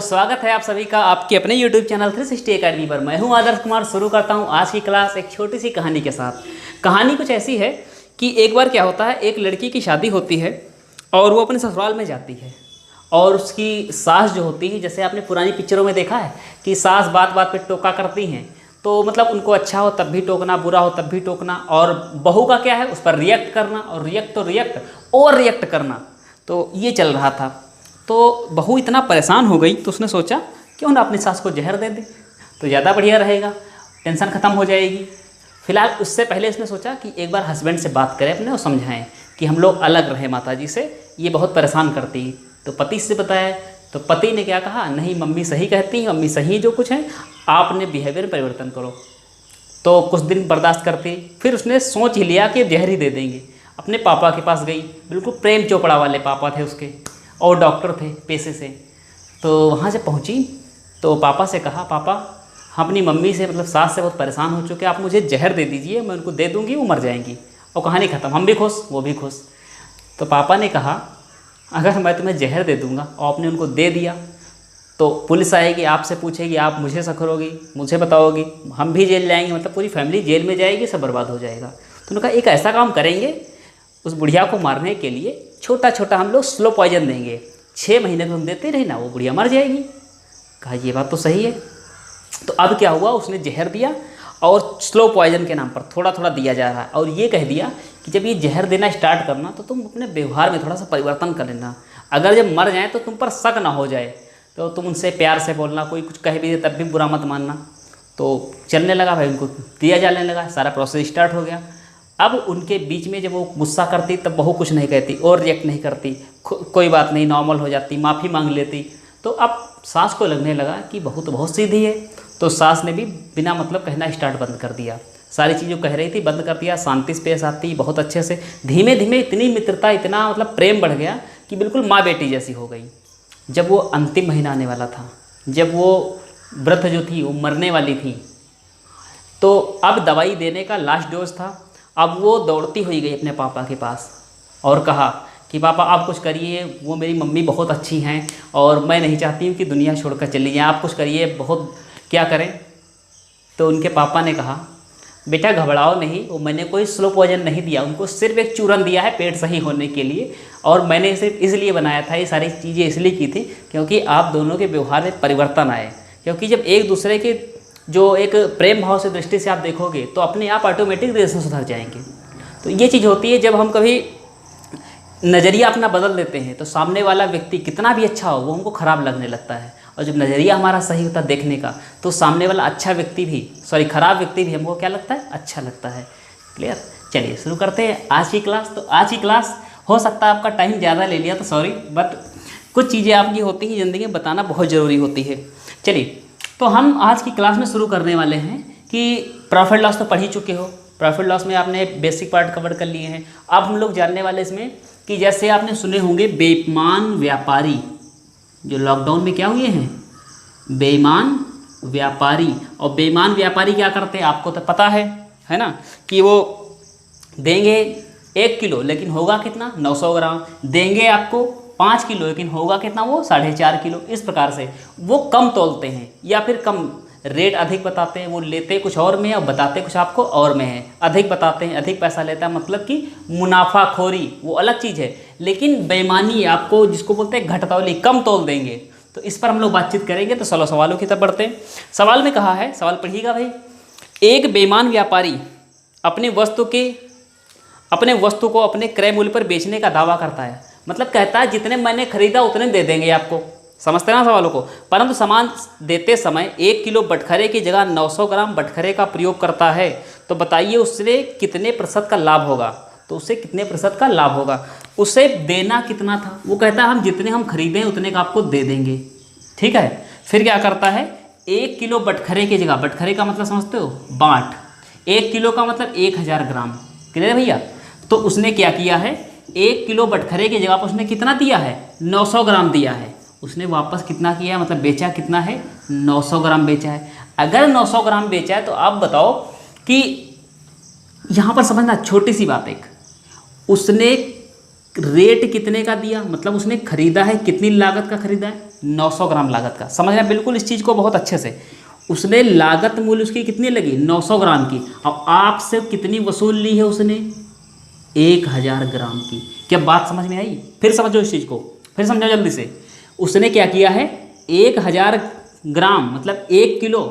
स्वागत है आप सभी का आपके अपने YouTube चैनल 360 एकेडमी पर। मैं हूं आदर्श कुमार। शुरू करता हूं आज की क्लास एक छोटी सी कहानी के साथ। कहानी कुछ ऐसी है कि एक बार क्या होता है, एक लड़की की शादी होती है और वो अपने ससुराल में जाती है और उसकी सास जो होती है, जैसे आपने पुरानी पिक्चरों में देखा है कि सास बात बात पे टोका करती हैं, तो मतलब उनको अच्छा हो तब भी टोकना, बुरा हो तब भी टोकना, और बहू का क्या है उस पर रिएक्ट करना, और रिएक्ट ओवर रिएक्ट करना। तो ये चल रहा था। तो बहू इतना परेशान हो गई तो उसने सोचा क्यों ना अपनी सास को जहर दे दे तो ज़्यादा बढ़िया रहेगा, टेंशन ख़त्म हो जाएगी। फिलहाल उससे पहले इसने सोचा कि एक बार हस्बैंड से बात करें अपने और समझाएं कि हम लोग अलग रहें माता जी से, ये बहुत परेशान करती। तो पति से बताया तो पति ने क्या कहा, नहीं मम्मी सही कहती हैं, मम्मी सही जो कुछ है, आपने बिहेवियर परिवर्तन करो। तो कुछ दिन बर्दाश्त करती, फिर उसने सोच ही लिया कि जहर ही दे देंगे। अपने पापा के पास गई, बिल्कुल प्रेम चोपड़ा वाले पापा थे उसके और डॉक्टर थे पेशे से। तो वहाँ से पहुँची तो पापा से कहा, पापा हम अपनी मम्मी से मतलब सास से बहुत परेशान हो चुके हैं, आप मुझे जहर दे दीजिए, मैं उनको दे दूँगी, वो मर जाएंगी और कहानी ख़त्म, हम भी खुश वो भी खुश। तो पापा ने कहा अगर मैं तुम्हें जहर दे दूँगा और आपने उनको दे दिया तो पुलिस आएगी, आपसे पूछेगी, आप मुझे सकरोगी, मुझे बताओगी, हम भी जेल जाएंगे, मतलब पूरी फैमिली जेल में जाएगी, सब बर्बाद हो जाएगा। तो उन्होंने कहा एक ऐसा काम करेंगे, उस बुढ़िया को मारने के लिए छोटा छोटा हम लोग स्लो पॉइजन देंगे, 6 महीने को हम देते रहे ना, वो बुढ़िया मर जाएगी। कहा ये बात तो सही है। तो अब क्या हुआ, उसने जहर दिया और स्लो पॉइजन के नाम पर थोड़ा थोड़ा दिया जा रहा है, और ये कह दिया कि जब ये जहर देना स्टार्ट करना तो तुम अपने व्यवहार में थोड़ा सा परिवर्तन कर लेना, अगर जब मर जाए तो तुम पर शक ना हो जाए, तो तुम उनसे प्यार से बोलना, कोई कुछ कह भी दे तब भी बुरा मत मानना। तो चलने लगा भाई, उनको दिया जाने लगा, सारा प्रोसेस स्टार्ट हो गया। अब उनके बीच में जब वो गुस्सा करती तब बहू कुछ नहीं कहती और रिएक्ट नहीं करती, कोई बात नहीं, नॉर्मल हो जाती, माफ़ी मांग लेती। तो अब सास को लगने लगा कि बहू तो बहुत सीधी है, तो सास ने भी बिना मतलब कहना स्टार्ट बंद कर दिया, सारी चीज़ें कह रही थी बंद कर दिया, शांति से पेश आती बहुत अच्छे से। धीमे धीमे इतनी मित्रता, इतना मतलब प्रेम बढ़ गया कि बिल्कुल माँ बेटी जैसी हो गई। जब वो अंतिम महीना आने वाला था, जब वो व्रत जो थी वो मरने वाली थी, तो अब दवाई देने का लास्ट डोज था। अब वो दौड़ती हुई गई अपने पापा के पास और कहा कि पापा आप कुछ करिए, वो मेरी मम्मी बहुत अच्छी हैं और मैं नहीं चाहती हूँ कि दुनिया छोड़कर चली जाए, आप कुछ करिए, बहुत क्या करें। तो उनके पापा ने कहा बेटा घबराओ नहीं, वो मैंने कोई स्लो पॉइजन नहीं दिया, उनको सिर्फ एक चूरन दिया है पेट सही होने के लिए, और मैंने इसे इसलिए बनाया था, ये सारी चीज़ें इसलिए की थी क्योंकि आप दोनों के व्यवहार में परिवर्तन आए। क्योंकि जब एक दूसरे के जो एक प्रेम भाव से दृष्टि से आप देखोगे तो अपने आप ऑटोमेटिक रिलेशन सुधर जाएंगे। तो ये चीज़ होती है, जब हम कभी नज़रिया अपना बदल देते हैं तो सामने वाला व्यक्ति कितना भी अच्छा हो वो हमको ख़राब लगने लगता है, और जब नज़रिया हमारा सही होता है देखने का तो सामने वाला अच्छा व्यक्ति भी, खराब व्यक्ति भी हमको क्या लगता है, अच्छा लगता है। क्लियर? चलिए शुरू करते हैं आज की क्लास। तो आज की क्लास हो सकता है आपका टाइम ज़्यादा ले लिया तो सॉरी, बट कुछ चीज़ें आपकी होती हैं ज़िंदगी में, बताना बहुत ज़रूरी होती है। चलिए तो हम आज की क्लास में शुरू करने वाले हैं कि प्रॉफिट लॉस तो पढ़ ही चुके हो, प्रॉफिट लॉस में आपने बेसिक पार्ट कवर कर लिए हैं। अब हम लोग जानने वाले इसमें कि जैसे आपने सुने होंगे बेईमान व्यापारी, जो लॉकडाउन में क्या हुए हैं, बेईमान व्यापारी। और बेईमान व्यापारी क्या करते हैं आपको तो पता है ना, कि वो देंगे 1 किलो लेकिन होगा कितना, 900 ग्राम, देंगे आपको 5 किलो लेकिन होगा कितना, वो 4.5 किलो। इस प्रकार से वो कम तोलते हैं या फिर कम रेट अधिक बताते हैं, वो लेते कुछ और में और बताते कुछ आपको और में है, अधिक बताते हैं, अधिक पैसा लेता है, मतलब कि मुनाफाखोरी वो अलग चीज़ है। लेकिन बेईमानी आपको जिसको बोलते हैं घटतौली, कम तोल देंगे। तो इस पर हम लोग बातचीत करेंगे। तो चलो सवालों की तरफ बढ़ते हैं। सवाल में कहा है, सवाल पढ़िएगा भाई, एक बेईमान व्यापारी अपने वस्तु को अपने क्रय मूल्य पर बेचने का दावा करता है, मतलब कहता है जितने मैंने खरीदा उतने दे देंगे आपको, समझते ना सवालों को, परंतु सामान देते समय 1 किलो बटखरे की जगह 900 ग्राम बटखरे का प्रयोग करता है, तो बताइए उससे कितने प्रतिशत का लाभ होगा। तो उससे कितने प्रतिशत का लाभ होगा, उसे देना कितना था, वो कहता है हम जितने हम खरीदें उतने का आपको दे देंगे, ठीक है। फिर क्या करता है, 1 किलो बटखरे की जगह, बटखरे का मतलब समझते हो, बाँट, 1 किलो का मतलब 1000 ग्राम, क्लियर है भैया। तो उसने क्या किया है, 1 किलो बटखरे की जगह पर उसने कितना दिया है, 900 ग्राम दिया है, उसने वापस कितना किया, मतलब बेचा कितना है, 900 ग्राम बेचा है। अगर 900 ग्राम बेचा है तो आप बताओ कि यहाँ पर समझना छोटी सी बात, एक उसने रेट कितने का दिया, मतलब उसने खरीदा है, कितनी लागत का खरीदा है, 900 ग्राम लागत का। समझना बिल्कुल इस चीज़ को बहुत अच्छे से। उसने लागत मूल्य उसकी कितनी लगी, 900 ग्राम की, और आपसे कितनी वसूल ली है उसने, 1000 ग्राम की। क्या बात समझ में आई? फिर समझो इस चीज़ को, फिर समझो जल्दी से। उसने क्या किया है, 1000 ग्राम मतलब 1 किलो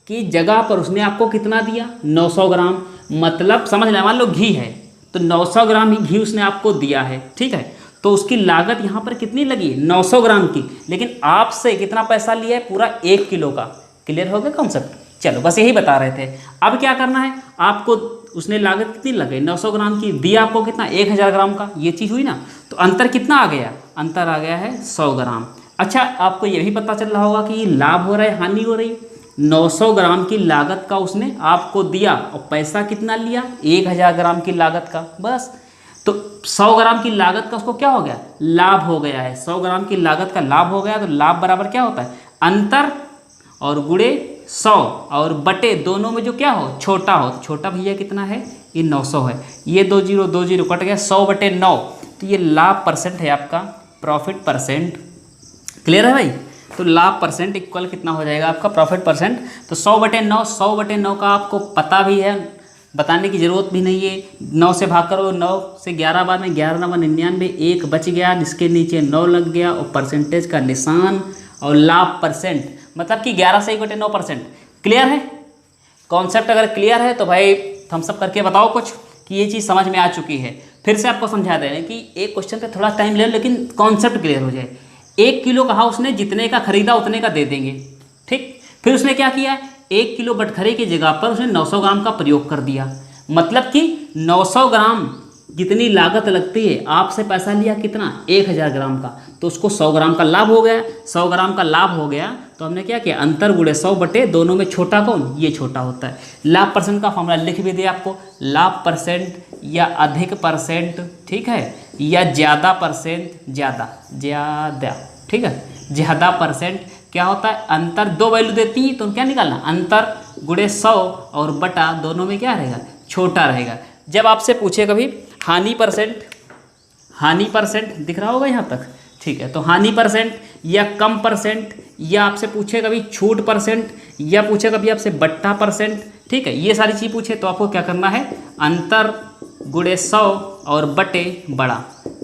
की जगह पर उसने आपको कितना दिया, 900 ग्राम। मतलब समझ लें, मान लो घी है तो 900 ग्राम ही घी उसने आपको दिया है, ठीक है। तो उसकी लागत यहाँ पर कितनी लगी, 900 ग्राम की, लेकिन आपसे कितना पैसा लिया है, पूरा 1 किलो का। क्लियर हो गया कॉन्सेप्ट? चलो बस यही बता रहे थे। अब क्या करना है आपको, उसने लागत कितनी लगी, 900 ग्राम की, दिया आपको कितना, 1000 ग्राम का। ये चीज़ हुई ना, तो अंतर कितना आ गया, अंतर आ गया है 100 ग्राम। अच्छा, आपको ये भी पता चल रहा होगा कि लाभ हो रहा है, हानि हो रही। 900 ग्राम की लागत का उसने आपको दिया और पैसा कितना लिया, 1000 ग्राम की लागत का, बस। तो 100 ग्राम की लागत का उसको क्या हो गया, लाभ हो गया है। 100 ग्राम की लागत का लाभ हो गया, तो लाभ बराबर क्या होता है, अंतर और गुणे 100 और बटे दोनों में जो क्या हो, छोटा हो। तो छोटा भैया कितना है, ये 900 है। ये 2 0 कट गया, 100/9। तो ये लाभ परसेंट है आपका, प्रॉफिट परसेंट। क्लियर है भाई? तो लाभ परसेंट इक्वल कितना हो जाएगा आपका, प्रॉफिट परसेंट। तो 100/9, 100/9 का आपको पता भी है, बताने की ज़रूरत भी नहीं है। 9 से भाग करो, 9 से 11 बाद में 11 9 99, 1 बच गया, जिसके नीचे 9 लग गया और परसेंटेज का निशान और लाभ परसेंट, मतलब कि 11 से 1/9%। क्लियर है कॉन्सेप्ट? अगर क्लियर है तो भाई थम्स अप करके बताओ कुछ कि ये चीज़ समझ में आ चुकी है। फिर से आपको समझा दे रहे हैं कि एक क्वेश्चन पे थोड़ा टाइम ले, लेकिन कॉन्सेप्ट क्लियर हो जाए। 1 किलो कहा उसने, जितने का खरीदा उतने का दे देंगे, ठीक। फिर उसने क्या किया, 1 किलो बटखरे की जगह पर उसने 900 ग्राम का प्रयोग कर दिया। मतलब कि 900 ग्राम जितनी लागत लगती है, आपसे पैसा लिया कितना, 1000 ग्राम का, तो उसको 100 ग्राम का लाभ हो गया। 100 ग्राम का लाभ हो गया तो हमने क्या किया, अंतर गुणे 100 बटे दोनों में छोटा कौन, ये छोटा होता है। लाभ परसेंट का फॉर्मूला लिख भी दिया आपको, लाभ परसेंट या अधिक परसेंट, ठीक है, या ज़्यादा परसेंट, ज़्यादा, ठीक है, ज़्यादा परसेंट क्या होता है, अंतर। 2 वैल्यू देती है तो क्या निकालना, अंतर गुणे 100 और बटा दोनों में क्या रहेगा, छोटा रहेगा। जब आपसे पूछे कभी हानि परसेंट दिख रहा होगा यहाँ तक, ठीक है, तो हानि परसेंट या कम परसेंट, या आपसे पूछे कभी छूट परसेंट, या पूछे कभी आपसे बट्टा परसेंट, ठीक है, ये सारी चीज़ पूछे तो आपको क्या करना है, अंतर गुणे 100 और बटे बड़ा।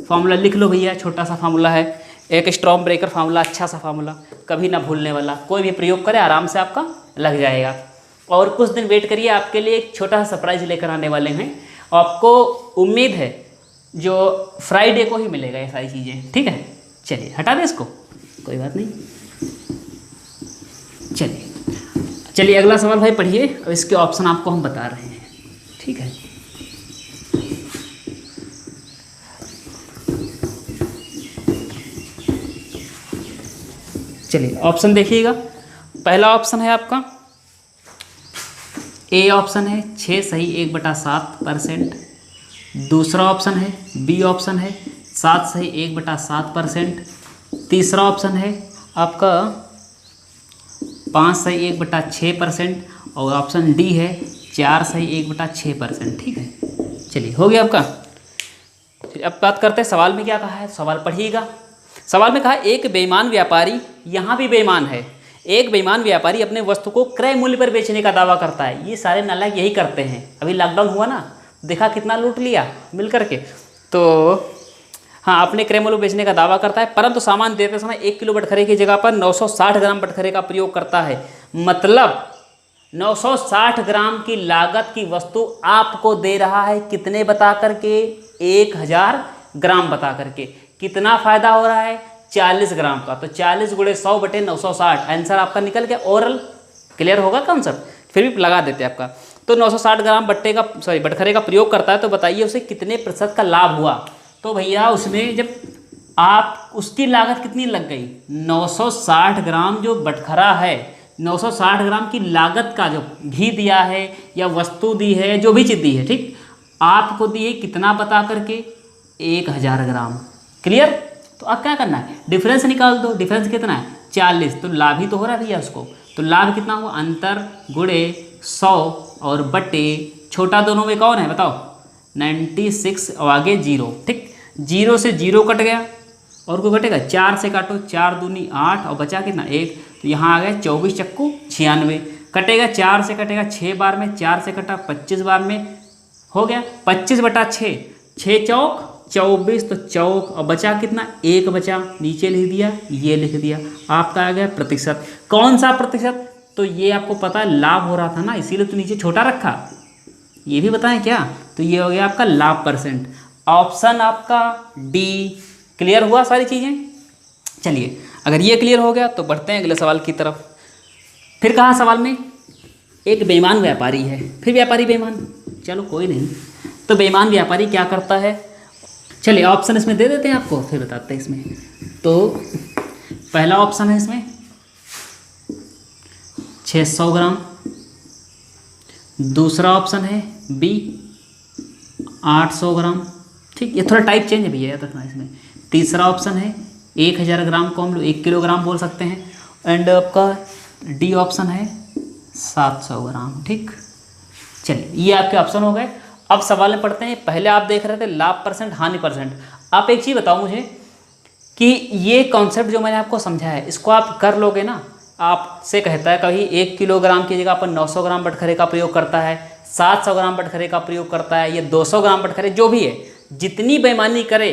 फार्मूला लिख लो भैया, छोटा सा फार्मूला है, एक स्ट्रॉन्ग ब्रेकर फार्मूला, अच्छा सा फार्मूला, कभी ना भूलने वाला। कोई भी प्रयोग करे आराम से आपका लग जाएगा। और कुछ दिन वेट करिए, आपके लिए एक छोटा सा सरप्राइज लेकर आने वाले हैं। आपको उम्मीद है जो फ्राइडे को ही मिलेगा ये सारी चीज़ें, ठीक है। चलिए हटा दें इसको, कोई बात नहीं। चलिए अगला सवाल भाई पढ़िए, और इसके ऑप्शन आपको हम बता रहे हैं, ठीक है। चलिए ऑप्शन देखिएगा। पहला ऑप्शन है आपका ए ऑप्शन है 6 सही 1/7%। दूसरा ऑप्शन है बी ऑप्शन है 7 सही 1/7%। तीसरा ऑप्शन है आपका 5 सही 1/6%। और ऑप्शन डी है 4 सही 1/6%, ठीक है। चलिए हो गया आपका। अब बात करते हैं सवाल में क्या कहा है, सवाल पढ़िएगा। सवाल में कहा एक बेईमान व्यापारी, यहाँ भी बेईमान है, एक बेईमान व्यापारी अपने वस्तु को क्रय मूल्य पर बेचने का दावा करता है। ये सारे नालायक यही करते हैं। अभी लॉकडाउन हुआ ना, देखा कितना लूट लिया मिल करके। तो हाँ, अपने क्रय मूल्य बेचने का दावा करता है, परंतु सामान देते समय 1 किलो बटखरे की जगह पर 960 ग्राम बटखरे का प्रयोग करता है। मतलब 960 ग्राम की लागत की वस्तु आपको दे रहा है कितने बता करके, 1000 ग्राम बता करके। कितना फायदा हो रहा है, 40 ग्राम का। तो 40 गुणे 100 बटे 960, आंसर आपका निकल गया। ओरल क्लियर होगा कॉन्सेप्ट, फिर भी लगा देते हैं आपका। तो 960 ग्राम बटखरे का प्रयोग करता है, तो बताइए उसे कितने प्रतिशत का लाभ हुआ। तो भैया उसने जब आप उसकी लागत कितनी लग गई, 960 ग्राम जो बटखरा है, 960 ग्राम की लागत का जो घी दिया है या वस्तु दी है, जो भी चीज़ दी है, ठीक, आपको दी है कितना बता करके, 1000 ग्राम। क्लियर? तो अब क्या करना है, डिफरेंस निकाल दो। डिफरेंस कितना है, 40। तो लाभ ही तो हो रहा है भैया उसको। तो लाभ कितना हुआ, अंतर गुणे 100 और बटे छोटा दोनों में कौन है बताओ, 96 और आगे 0, ठीक। जीरो से जीरो कट गया और कोई कटेगा, 4 से काटो, 4 दूनी 8 और बचा कितना 1, तो यहाँ आ गया 24 चक्कू 96 कटेगा, 4 से कटेगा 6 बार में, 4 से कटा 25 बार में, हो गया 25/6, 6 चौक 24, तो चौक और बचा कितना 1 बचा, नीचे लिख दिया, ये लिख दिया, आपका आ गया प्रतिशत। कौन सा प्रतिशत? तो ये आपको पता है लाभ हो रहा था ना, इसीलिए तो नीचे छोटा रखा, ये भी बताएं क्या, तो ये हो गया आपका लाभ परसेंट। ऑप्शन आपका डी। क्लियर हुआ सारी चीज़ें? चलिए अगर ये क्लियर हो गया तो बढ़ते हैं अगले सवाल की तरफ। फिर कहा सवाल में एक बेईमान व्यापारी है, फिर व्यापारी बेईमान, चलो कोई नहीं, तो बेईमान व्यापारी क्या करता है, चलिए ऑप्शन इसमें दे देते हैं आपको, फिर बताते हैं इसमें। तो पहला ऑप्शन है इसमें 600 ग्राम, दूसरा ऑप्शन है बी 800 ग्राम, ठीक, ये थोड़ा टाइप चेंज है भैया, याद रखना इसमें। तीसरा ऑप्शन है 1000 ग्राम को हम लोग 1 किलोग्राम बोल सकते हैं, एंड आपका डी ऑप्शन है 700 ग्राम, ठीक। चलिए ये आपके ऑप्शन हो गए। अब सवाल में पढ़ते हैं। पहले आप देख रहे थे लाभ परसेंट हानि परसेंट। आप एक चीज़ बताओ मुझे कि ये कॉन्सेप्ट जो मैंने आपको समझाया है, इसको आप कर लोगे ना, आपसे कहता है कभी 1 किलोग्राम की जगह पर 900 ग्राम बटखरे का प्रयोग करता है, 700 ग्राम बटखरे का प्रयोग करता है, ये 200 ग्राम बटखरे, जो भी है, जितनी बेईमानी करे,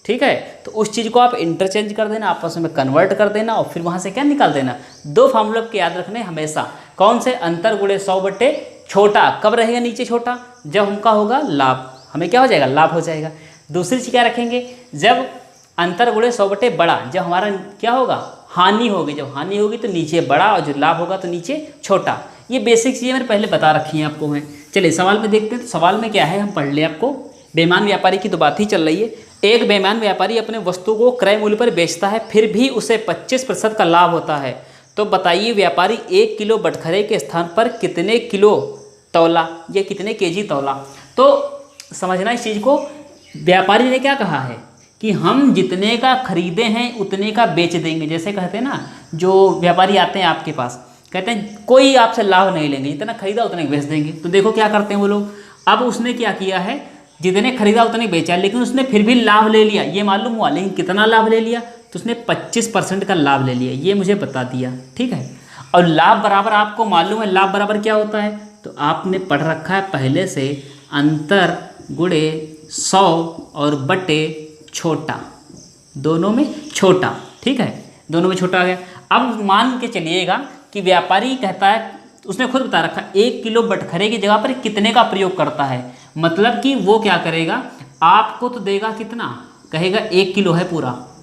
ठीक है, तो उस चीज़ को आप इंटरचेंज कर देना, आपस में कन्वर्ट कर देना और फिर वहाँ से क्या निकाल देना। 2 फार्मूला के याद रखने हमेशा, कौन से, अंतर गुणे 100 बटे छोटा, कब रहेगा नीचे छोटा, जब हमका होगा लाभ, हमें क्या हो जाएगा, लाभ हो जाएगा। दूसरी चीज़ क्या रखेंगे, जब अंतर गुणे 100 बटे बड़ा, जब हमारा क्या होगा, हानि होगी, जब हानि होगी तो नीचे बड़ा और जो लाभ होगा तो नीचे छोटा। ये बेसिक चीज़ें मैंने पहले बता रखी हैं आपको मैं। चलिए सवाल में देखते हैं। तो सवाल में क्या है, हम पढ़ लें आपको। बेईमान व्यापारी की तो बात ही चल रही है। एक बेईमान व्यापारी अपने वस्तु को क्रय मूल्य पर बेचता है, फिर भी उसे 25% का लाभ होता है। तो बताइए व्यापारी 1 किलो बटखरे के स्थान पर कितने किलो तौला या कितने केजी तौला। तो समझना इस चीज़ को, व्यापारी ने क्या कहा है कि हम जितने का खरीदे हैं उतने का बेच देंगे। जैसे कहते हैं ना, जो व्यापारी आते हैं आपके पास, कहते हैं कोई आपसे लाभ नहीं लेंगे, जितना खरीदा उतने बेच देंगे। तो देखो क्या करते हैं वो लोग। अब उसने क्या किया है, जितने खरीदा उतने बेचा, लेकिन उसने फिर भी लाभ ले लिया, ये मालूम हुआ, लेकिन कितना लाभ ले लिया, तो उसने 25% का लाभ ले लिया, ये मुझे बता दिया, ठीक है। और लाभ बराबर आपको मालूम है, लाभ बराबर क्या होता है, तो आपने पढ़ रखा है पहले से, अंतर गुणे 100 और बटे छोटा, दोनों में छोटा, ठीक है, दोनों में छोटा आ गया। अब मान के चलिएगा कि व्यापारी कहता है, उसने खुद बता रखा 1 किलो बटखरे की जगह पर कितने का प्रयोग करता है, मतलब कि वो क्या करेगा, आपको तो देगा कितना, कहेगा 1 किलो है,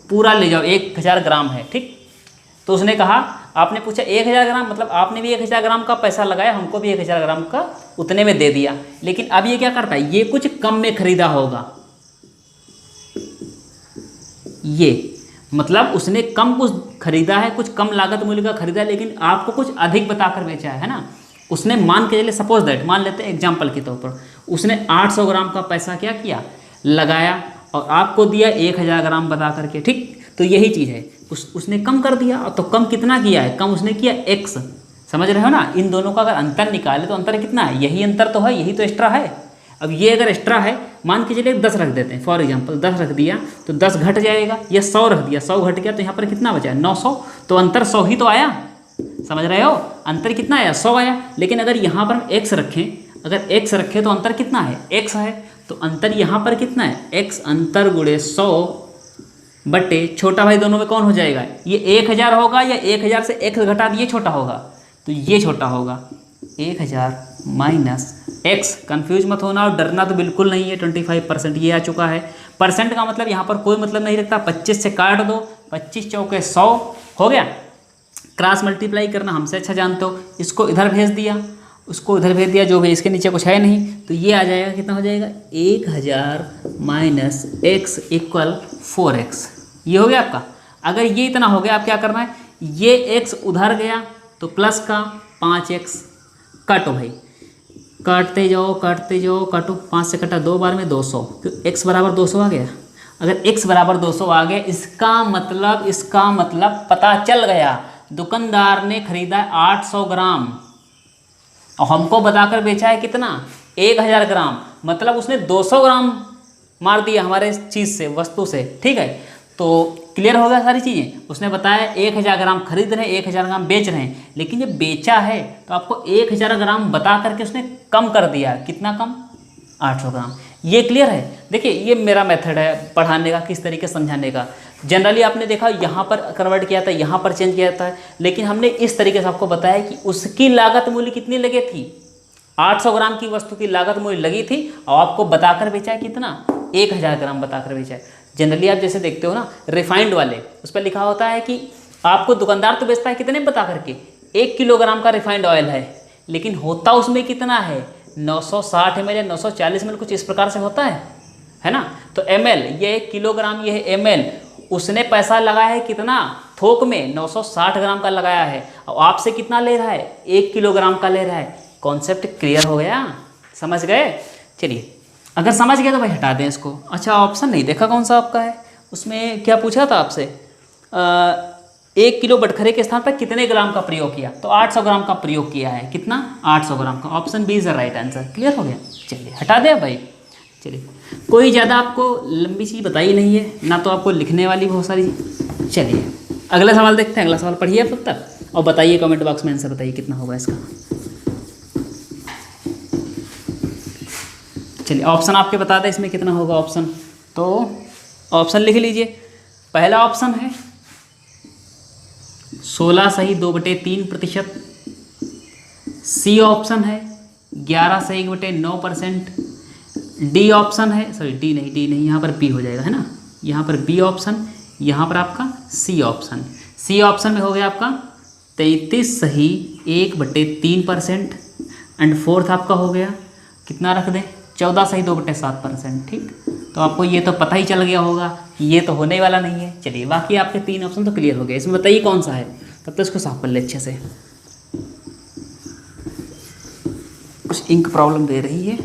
पूरा ले जाओ, 1000 ग्राम है, ठीक। तो उसने कहा, आपने पूछा 1000 ग्राम, मतलब आपने भी 1000 ग्राम का पैसा लगाया, हमको भी 1000 ग्राम का उतने में दे दिया। लेकिन अब ये क्या करता है, ये कुछ कम में खरीदा होगा, ये मतलब उसने कम कुछ खरीदा है, कुछ कम लागत मूल्य का खरीदा है, लेकिन आपको कुछ अधिक बताकर बेचा है ना। उसने मान के चलिए, सपोज दैट, मान लेते हैं एग्जाम्पल के तौर पर, उसने 800 ग्राम का पैसा क्या किया, लगाया, और आपको दिया 1000 ग्राम बता करके, ठीक। तो यही चीज़ है, उसने कम कर दिया। तो कम कितना किया है, कम उसने किया x, समझ रहे हो ना। इन दोनों का अगर अंतर निकाले तो अंतर कितना है, यही अंतर तो है, यही तो एक्स्ट्रा है। अब ये अगर एक्स्ट्रा है, मान के चलिए 10 रख देते हैं, फॉर एग्जांपल 10 रख दिया तो 10 घट जाएगा, या 100 रख दिया, 100 घट गया, तो यहाँ पर कितना बचा, 900। तो अंतर 100 ही तो आया, समझ रहे हो, अंतर कितना आया, 100 आया। लेकिन अगर यहाँ पर हम x रखें, अगर x रखें तो अंतर कितना है, x है, तो अंतर यहाँ पर कितना है, x, अंतर गुणे 100 बटे छोटा भाई, दोनों में कौन हो जाएगा, ये 1000 होगा, या 1000 से x घटा दिए छोटा होगा, तो ये छोटा होगा, 1000 माइनस x। कन्फ्यूज मत होना और डरना तो बिल्कुल नहीं है, 25% ये आ चुका है। परसेंट का मतलब यहाँ पर कोई मतलब नहीं रखता, 25 से काट दो, 25 चौके 100 हो गया। क्रॉस मल्टीप्लाई करना हमसे अच्छा जानते हो, इसको इधर भेज दिया, उसको इधर भेज दिया, जो भी इसके नीचे कुछ है नहीं, तो ये आ जाएगा, कितना हो जाएगा, 1000 माइनस x इक्वल 4x। ये हो गया आपका। अगर ये इतना हो गया, आप क्या करना है, ये x उधर गया तो प्लस का 5x, काटो भाई, काटते जाओ काटो, 5 से कटा 2 बार में 200, तो x बराबर 200 आ गया। अगर x बराबर 200 आ गया, इसका मतलब पता चल गया, दुकानदार ने खरीदा 800 ग्राम और हमको बताकर बेचा है कितना, 1000 ग्राम, मतलब उसने 200 ग्राम मार दिया हमारे चीज़ से, वस्तु से, ठीक है। तो क्लियर हो गया सारी चीज़ें। उसने बताया 1000 ग्राम खरीद रहे हैं, 1000 ग्राम बेच रहे हैं, लेकिन जब बेचा है तो आपको 1000 ग्राम बता करके उसने कम कर दिया। कितना कम? 800 ग्राम। ये क्लियर है। देखिए ये मेरा मेथड है पढ़ाने का, किस तरीके समझाने का। जनरली आपने देखा यहाँ पर कन्वर्ट किया था, यहाँ पर चेंज किया था, लेकिन हमने इस तरीके से आपको बताया कि उसकी लागत मूल्य कितनी लगी थी, 800 ग्राम की वस्तु की लागत मूल्य लगी थी, और आपको बताकर बेचा है कितना, 1000 ग्राम बताकर बेचा है। जनरली आप जैसे देखते हो ना रिफाइंड वाले, उस पर लिखा होता है कि आपको दुकानदार तो बेचता है कितने बता करके, 1 किलोग्राम का रिफाइंड ऑयल है, लेकिन होता उसमें कितना है, 960 ml या 940 ml, कुछ इस प्रकार से होता है ना। तो ml, ये 1 किलोग्राम, ये है ml। उसने पैसा लगाया है कितना, थोक में 960 ग्राम का लगाया है, और आपसे कितना ले रहा है, 1 किलोग्राम का ले रहा है। कॉन्सेप्ट क्लियर हो गया, समझ गए। चलिए अगर समझ गए तो भाई हटा दें इसको। अच्छा ऑप्शन नहीं देखा कौन सा आपका है, उसमें क्या पूछा था आपसे, 1 किलो बटखरे के स्थान पर कितने ग्राम का प्रयोग किया, तो 800 ग्राम का प्रयोग किया है। कितना, 800 ग्राम का। Option B is the right answer. Clear हो गया। चलिए हटा दें भाई। चलिए कोई ज़्यादा आपको लंबी चीज़ बताई नहीं है ना, तो आपको लिखने वाली बहुत सारी। चलिए अगला सवाल देखते हैं। अगला सवाल पढ़िए अब तक और बताइए, कमेंट बॉक्स में आंसर बताइए कितना होगा इसका। चलिए ऑप्शन आपके बता दें इसमें कितना होगा ऑप्शन, तो ऑप्शन लिख लीजिए। पहला ऑप्शन है 16 सही 2/3%। सी ऑप्शन है 11 सही 1/9%। डी ऑप्शन है, सॉरी डी नहीं, यहाँ पर बी हो जाएगा, है ना, यहाँ पर बी ऑप्शन, यहाँ पर आपका सी ऑप्शन। सी ऑप्शन में हो गया आपका 33 सही 1/3%। एंड फोर्थ आपका हो गया कितना रख दें, 14 सही 2/7%। ठीक, तो आपको ये तो पता ही चल गया होगा कि ये तो होने वाला नहीं है। चलिए बाकी आपके 3 ऑप्शन तो क्लियर हो गए। इसमें बताइए कौन सा है, तब तो इसको साफ कर ले अच्छे से। कुछ इंक प्रॉब्लम दे रही है,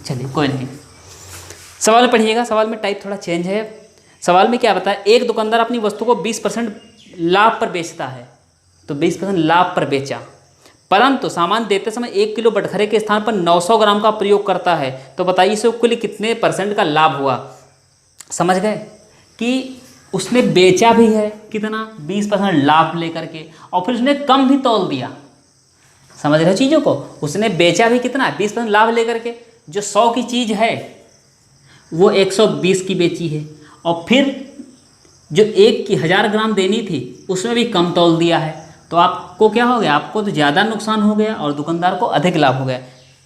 चलिए कोई नहीं। सवाल पढ़िएगा, सवाल में टाइप थोड़ा चेंज है। सवाल में क्या बताया, एक दुकानदार अपनी वस्तु को 20% लाभ पर बेचता है, तो 20% लाभ पर बेचा, परंतु सामान देते समय 1 किलो बटखरे के स्थान पर 900 ग्राम का प्रयोग करता है, तो बताइए इसे कुल कितने % का लाभ हुआ। समझ गए कि उसने बेचा भी है कितना, 20% लाभ लेकर के, और फिर उसने कम भी तौल दिया। समझ रहे हो चीज़ों को, उसने बेचा भी कितना, 20% लाभ लेकर के। जो 100 की चीज़ है वो 120 की बेची है, और फिर जो 1000 ग्राम देनी थी उसमें भी कम तौल दिया है। तो आपको क्या हो गया, आपको तो ज़्यादा नुकसान हो गया और दुकानदार को अधिक लाभ हो गया।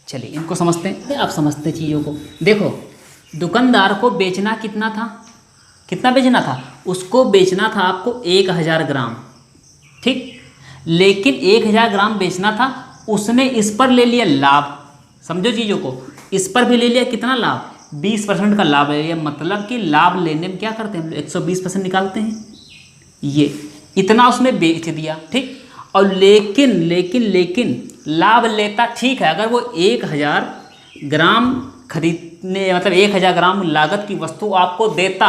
चलिए इनको समझते हैं, आप समझते चीज़ों को। देखो दुकानदार को बेचना कितना था, कितना बेचना था, उसको बेचना था आपको 1000 ग्राम, ठीक, लेकिन 1000 ग्राम बेचना था, उसने इस पर ले लिया लाभ। समझो चीज़ों को, इस पर भी ले लिया कितना लाभ, 20% का लाभ ले लिया। मतलब कि लाभ लेने में क्या करते हैं हम लोग, 120% निकालते हैं। ये इतना उसने बेच दिया, ठीक, और लेकिन लाभ लेता ठीक है, अगर वो 1000 ग्राम खरीदने, मतलब 1000 ग्राम लागत की वस्तु आपको देता,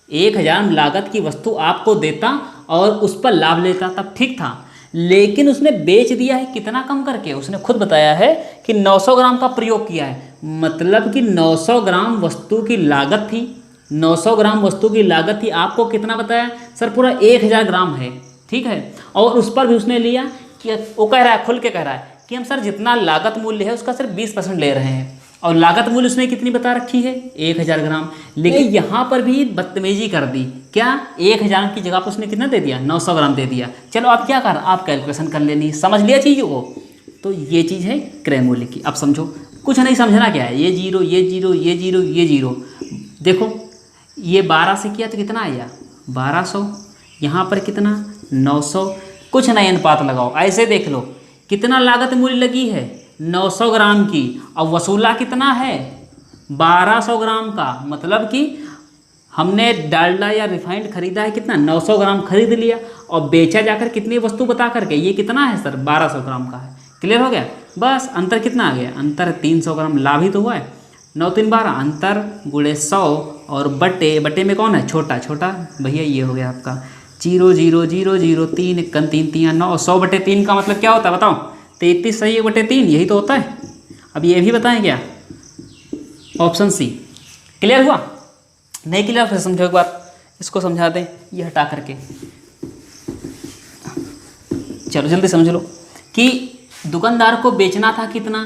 1000 लागत की वस्तु आपको देता और उस पर लाभ लेता, तब ठीक था। लेकिन उसने बेच दिया है कितना कम करके, उसने खुद बताया है कि 900 ग्राम का प्रयोग किया है। मतलब कि 900 ग्राम वस्तु की लागत थी, 900 ग्राम वस्तु की लागत थी, आपको कितना बताया सर, पूरा 1000 ग्राम है, ठीक है, और उस पर भी उसने लिया कि वो कह रहा है, खुल के कह रहा है कि हम सर जितना लागत मूल्य है उसका सिर्फ 20% ले रहे हैं, और लागत मूल्य उसने कितनी बता रखी है, 1000 ग्राम। लेकिन यहाँ पर भी बदतमीजी कर दी, क्या 1000 की जगह पर उसने कितना दे दिया, 900 ग्राम दे दिया। चलो आप क्या कर, आप कैलकुलेशन कर लेनी, समझ लिया चीज़ों को। तो ये चीज़ है क्रय मूल्य की। अब समझो, कुछ नहीं समझना क्या है, ये जीरो ये जीरो ये जीरो ये जीरो। देखो ये 12 से किया तो कितना आया, 1200, यहाँ पर कितना 900, कुछ नहीं अनुपात लगाओ, ऐसे देख लो कितना लागत मूल्य लगी है 900 ग्राम की, और वसूला कितना है 1200 ग्राम का। मतलब कि हमने डालडा या रिफाइंड खरीदा है कितना, 900 ग्राम खरीद लिया, और बेचा जाकर कितनी वस्तु बता करके, ये कितना है सर 1200 ग्राम का है। क्लियर हो गया, बस अंतर कितना आ गया, अंतर 300 ग्राम लाभ ही तो हुआ है। 9 3 12, अंतर गुणे 100 और बटे में कौन है, छोटा भैया, ये हो गया आपका 0 0 0 0 3 1 3 3 9। 100/3 का मतलब क्या होता है बताओ, 33 सही 1/3, यही तो होता है। अब ये भी बताएं क्या, ऑप्शन सी। क्लियर हुआ? नहीं क्लियर फिर समझो एक बार, इसको समझा दें, ये हटा करके। चलो जल्दी समझ लो कि दुकानदार को बेचना था कितना,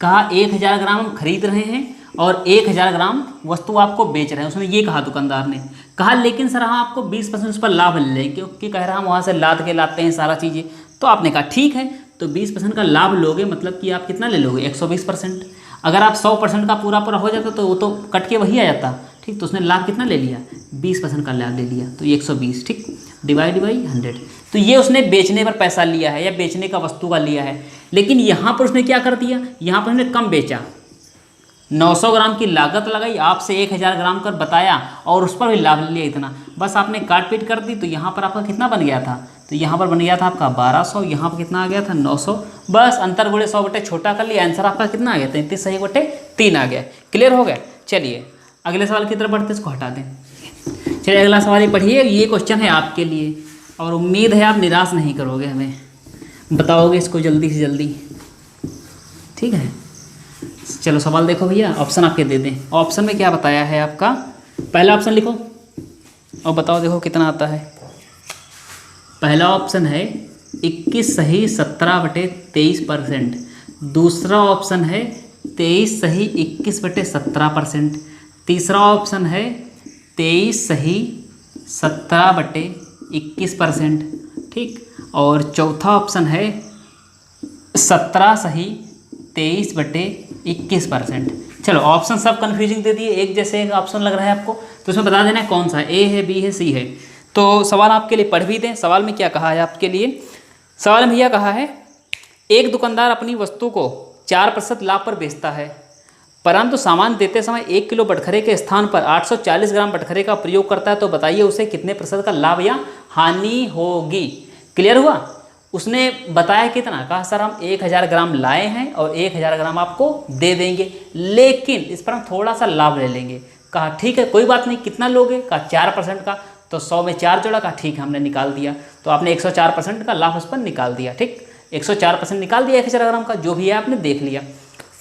कहा 1000 ग्राम हम खरीद रहे हैं और 1000 ग्राम वस्तु आपको बेच रहे हैं, उसने ये कहा दुकानदार ने। कहा लेकिन सर हम आपको 20% उस पर लाभ ले लेंगे, क्योंकि कह रहा हम वहाँ से लाद के लाते हैं सारा चीज़ें। तो आपने कहा ठीक है, तो 20% का लाभ लोगे, मतलब कि आप कितना ले लोगे, 120%। अगर आप 100% का पूरा पूरा हो जाता तो वो तो कट के वही आ जाता, ठीक। तो उसने लाभ कितना ले लिया, 20% का लाभ ले लिया, तो ये 120, ठीक, डिवाइड बाई 100। तो ये उसने बेचने पर पैसा लिया है या बेचने का वस्तु का लिया है। लेकिन यहाँ पर उसने क्या कर दिया, यहाँ पर उसने कम बेचा, 900 ग्राम की लागत लगाई, आपसे 1000 ग्राम कर बताया और उस पर भी लाभ लिया इतना, बस आपने काट पीट कर दी। तो यहाँ पर आपका कितना बन गया था, तो यहाँ पर बन गया था आपका 1200, यहाँ पर कितना आ गया था 900, बस अंतर गुणे 100 बटे छोटा कर लिया, आंसर आपका कितना आ गया, 33 सही बटे 3 आ गया। क्लियर हो गया? चलिए अगले सवाल की तरफ बढ़ते, इसको हटा दें। चलिए अगला सवाल ही पढ़िए, ये क्वेश्चन है आपके लिए और उम्मीद है आप निराश नहीं करोगे, हमें बताओगे इसको जल्दी से जल्दी, ठीक है। चलो सवाल देखो भैया, ऑप्शन आपके दे दें। ऑप्शन में क्या बताया है आपका, पहला ऑप्शन लिखो और बताओ देखो कितना आता है। पहला ऑप्शन है 21 सही 17 बटे 23%। दूसरा ऑप्शन है 23 सही 21 बटे 17%। तीसरा ऑप्शन है 23 सही 17 बटे 21%, ठीक। और चौथा ऑप्शन है 17 सही 23 बटे 21%। चलो ऑप्शन सब कन्फ्यूजिंग दे दिए, एक जैसे एक ऑप्शन लग रहा है आपको, तो इसमें बता देना है कौन सा है, ए है, बी है, सी है। तो सवाल आपके लिए पढ़ भी दें। सवाल में क्या कहा है आपके लिए, सवाल में भैया कहा है एक दुकानदार अपनी वस्तु को 4% लाभ पर बेचता है, परंतु सामान देते समय 1 किलो बटखरे के स्थान पर 840 ग्राम बटखरे का प्रयोग करता है, तो बताइए उसे कितने % का लाभ या हानि होगी। क्लियर हुआ? उसने बताया कितना, कहा सर हम 1000 ग्राम लाए हैं और 1000 ग्राम आपको दे देंगे, लेकिन इस पर हम थोड़ा सा लाभ ले लेंगे। कहा ठीक है कोई बात नहीं, कितना लोगे, कहा 4% का, तो 100 में 4 जोड़ा, कहा ठीक है हमने निकाल दिया। तो आपने 104% का लाभ उस पर निकाल दिया, ठीक, 104% निकाल दिया 1000 ग्राम का, जो भी है आपने देख लिया।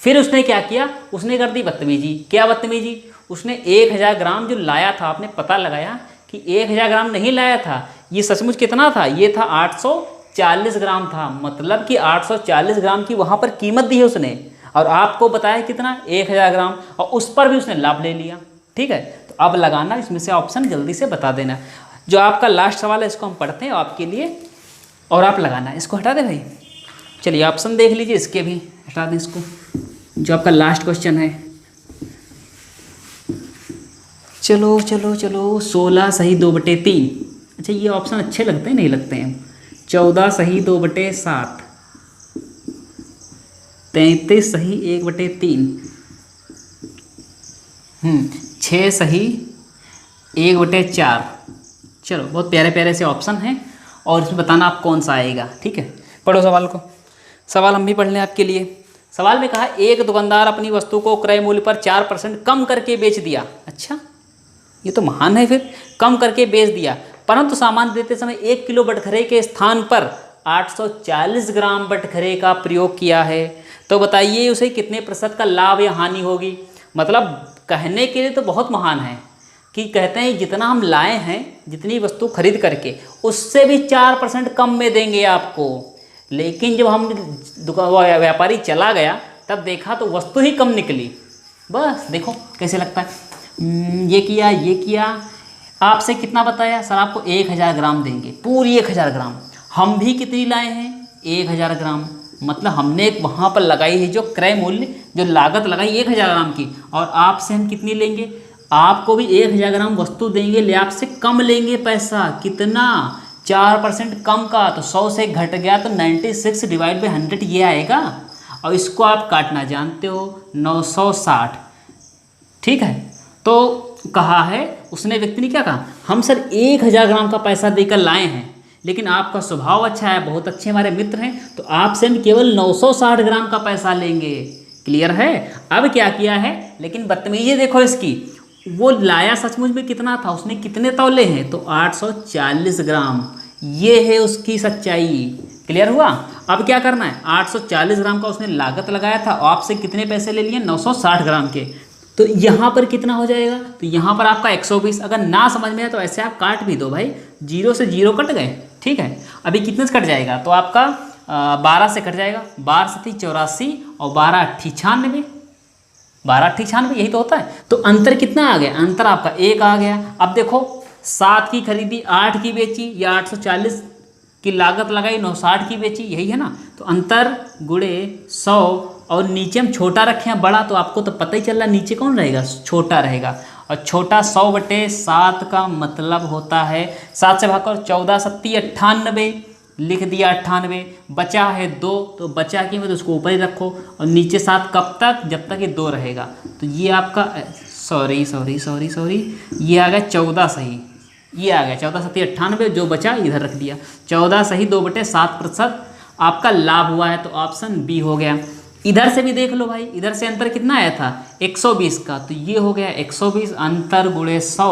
फिर उसने क्या किया, उसने कर दी बदतमीजी। क्या बदतमीजी, उसने 1000 ग्राम जो लाया था, आपने पता लगाया कि 1000 ग्राम नहीं लाया था, ये सचमुच कितना था, ये था 840 ग्राम था, मतलब कि 840 ग्राम की वहाँ पर कीमत दी है उसने, और आपको बताया कितना 1000 ग्राम, और उस पर भी उसने लाभ ले लिया, ठीक है। तो अब लगाना इसमें से ऑप्शन जल्दी से बता देना। जो आपका लास्ट सवाल है इसको हम पढ़ते हैं आपके लिए, और आप लगाना, इसको हटा दे भाई। चलिए ऑप्शन देख लीजिए, इसके भी हटा दें इसको, जो आपका लास्ट क्वेश्चन है। चलो चलो चलो, 16 सही 2 बटे 3। अच्छा ये ऑप्शन अच्छे लगते हैं, नहीं लगते हैं। 14 सही 2 बटे 7, 33 सही 1 बटे 3, 6 सही 1 बटे 4। चलो बहुत प्यारे प्यारे से ऑप्शन हैं, और इसमें बताना आप कौन सा आएगा, ठीक है। पढ़ो सवाल को, सवाल हम भी पढ़ लें आपके लिए। सवाल में कहा एक दुकानदार अपनी वस्तु को क्रय मूल्य पर 4% कम करके बेच दिया। अच्छा ये तो महान है, फिर कम करके बेच दिया, परंतु सामान देते समय 1 किलो बटखरे के स्थान पर 840 ग्राम बटखरे का प्रयोग किया है, तो बताइए उसे कितने % का लाभ या हानि होगी। मतलब कहने के लिए तो बहुत महान है कि कहते हैं जितना हम लाए हैं, जितनी वस्तु खरीद करके, उससे भी 4% कम में देंगे आपको, लेकिन जब हम व्यापारी चला गया तब देखा तो वस्तु ही कम निकली। बस देखो कैसे लगता है, ये किया, आपसे कितना बताया सर, आपको 1000 ग्राम देंगे, पूरी 1000 ग्राम। हम भी कितनी लाए हैं, 1000 ग्राम, मतलब हमने वहाँ पर लगाई है जो क्रय मूल्य, जो लागत लगाई 1000 ग्राम की, और आपसे हम कितनी लेंगे, आपको भी 1000 ग्राम वस्तु देंगे, ले आपसे कम लेंगे पैसा, कितना 4% कम का, तो 100 से घट गया तो 96 डिवाइड बाई 100 ये आएगा, और इसको आप काटना जानते हो 960, ठीक है। तो कहा है उसने, व्यक्ति ने क्या कहा, हम सर 1000 ग्राम का पैसा देकर लाए हैं, लेकिन आपका स्वभाव अच्छा है, बहुत अच्छे हमारे मित्र हैं, तो आपसे हम केवल 960 ग्राम का पैसा लेंगे। क्लियर है? अब क्या किया है, लेकिन बदतमीजी देखो इसकी, वो लाया सचमुच में कितना था, उसने कितने तौले हैं, तो 840 ग्राम, ये है उसकी सच्चाई। क्लियर हुआ? अब क्या करना है, 840 ग्राम का उसने लागत लगाया था, आपसे कितने पैसे ले लिए, 960 ग्राम के, तो यहाँ पर कितना हो जाएगा, तो यहाँ पर आपका 120। अगर ना समझ में आए तो ऐसे आप काट भी दो भाई, 0 से 0 कट गए, ठीक है। अभी कितने से कट जाएगा, तो आपका 12 से कट जाएगा, 12 सती 84 और 12 अट्ठी 96, 12 अट्ठी 96, यही तो होता है। तो अंतर कितना आ गया, अंतर आपका 1 आ गया। अब देखो 7 की खरीदी 8 की बेची, या 840 की लागत लगाई 960 की बेची, यही है ना। तो अंतर गुणे 100 और नीचे हम छोटा रखे हैं बड़ा, तो आपको तो पता ही चल रहा नीचे कौन रहेगा, छोटा रहेगा। और छोटा 100/7 का मतलब होता है 7 से भाग कर 14 सत्ती 98, लिख दिया 98, बचा है 2, तो बचा की में तो उसको ऊपर ही रखो और नीचे 7 कब तक, जब तक ये 2 रहेगा। तो ये आपका सॉरी ये आ गया 14 सही, ये आ गया 14 सत्ती 98, जो बचा इधर रख दिया, 14 सही 2/7% आपका लाभ हुआ है। तो ऑप्शन बी हो गया। इधर से भी देख लो भाई, इधर से अंतर कितना आया था 120 का, तो ये हो गया 120 अंतर गुणे 100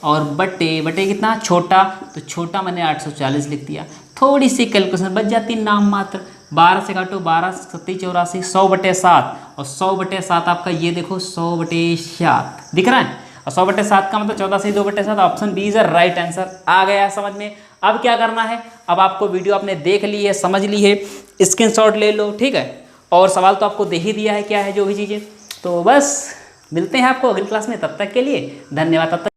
और बटे कितना छोटा, तो छोटा मैंने 840 लिख दिया। थोड़ी सी कैलकुलेशन बच जाती नाम मात्र, 12 से काटो 12 सत्ती 84, 100/7 और 100/7 आपका ये देखो 100/7 दिख रहा है, और 100/7 का मतलब 14 से 2/7, option B is a right answer. आ गया समझ में। अब क्या करना है, अब आपको वीडियो आपने देख ली है, समझ ली है, स्क्रीनशॉट ले लो, ठीक है। और सवाल तो आपको दे ही दिया है क्या है जो भी चीज़ें, तो बस मिलते हैं आपको अगली क्लास में, तब तक के लिए धन्यवाद। तब तक